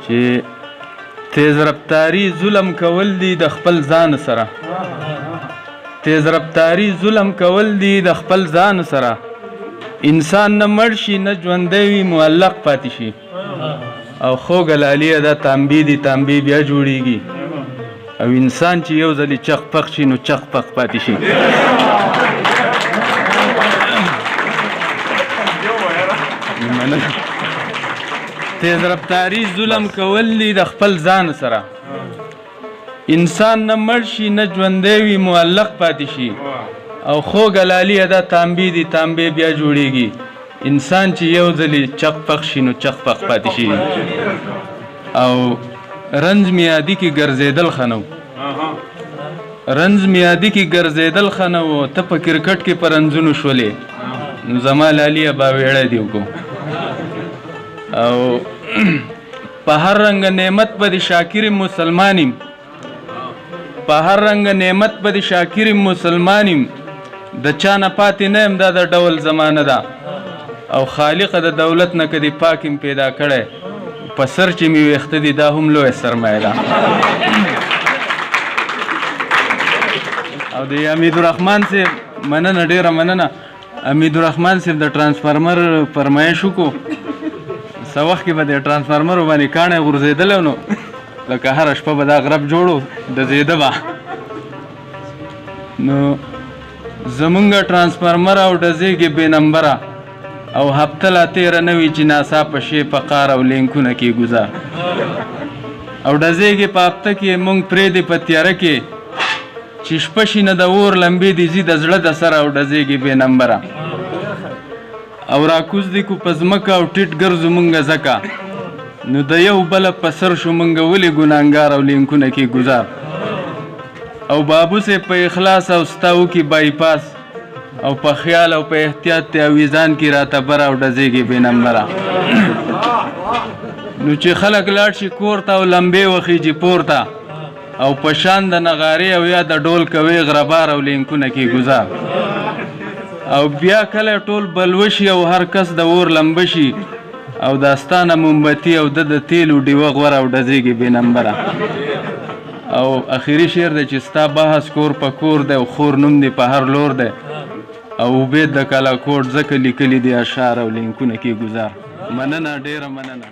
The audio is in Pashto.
چې تیز رفتاری ظلم کول دي د خپل ځان سره، تیز رفتاری ظلم کول دي د خپل ځان سره. انسان نه مړ شي نه ژوندی وي معلق پاتې شي، او خوږه لالیه دا تانبې دي تانبې بیا جوړیږي، او انسان چې یو ځلې چق پق شي نو چق پق پاتې شي. تیز رفتاری ظلم کول دي د خپل ځان سره. انسان نه مړ شي نه ژوندی وي معلق پاتې شي، او خوږه لالیه دا تانبې دي تانبې بیا جوړیږي. انسان چې یو ځلې چق پق شي نو چق پق پاتې شي. او رنز میادی کې ګرځېدل ښه نه و، رنز میادی کې ګرځېدل ښه نه و. ته په کرکټ کې په رنزونو شولې نو زما لالیه با ویړی دې وکړو. او په هر رنګ نعمت به د شاکر مسلمانیم، په هر رنګ نعمت به د شاکر مسلمانیم. د چا نه پاتې نه یم دا د ډول زمانه ده، او خالقه د دولت نه که دې پاک یم پیدا کړی، په سر چې مې ویښته دي دا هم لویه سرمایه ده. او د حمیدالرحمن صاحب مننه، ډېره مننه. حمیدالرحمن صاحب د ټرانسفارمر فرمایش وکړو، څه وخت کې به د ټرانسفارمرو باندې کاڼی غورځېدلی نو لکه هره شپه به دا غرب جوړو د زیده به. نو زمونږ ټرانسفارمر او ډزې کې بې نمبره، او هفته لا تیره نه وي چې ناڅاپه شی په قار او لینکونه کې ګزار. او ډزې کې په هفته کې مونږ پرېږدې په تیاره کې چې شپه شي نه د اور لمبې دې ځي د زړه د سره، او ډزې کې بې نمبره. او راکوز دي کو په ځمکه او ټیټ ګرځو مونږه ځکه، نو د یو بله په سر شو مونږه ولې ګناهګار او لینکونه کې ګزار. او بابو صاحب په اخلاص او ستاو کې بایپاس، او په خیال او په احتیاط تعویذان کې راته بره او ډزې کې بې نمبره. نو چې خلک لاړ شي کور ته او لمبې وخیجي پورته، او په شان د نغارې او یا د ډول کوي غربار او لینکونه کې ګزار. او بیا کله ټول بلوشي او هر کس د اور لمبه شي، او داستانه مومبتي او د تیلو ډیوه غوره او ډزې کې بې نمبره. او اخیری شعر دی چې ستا بحث کور په کور دی، او خور نوم دی په هر لور دی، او عبید د کلاکوټ ځکه لیکلي دي اشعار او لینکونه کې ګزار. مننه، ډېره مننه.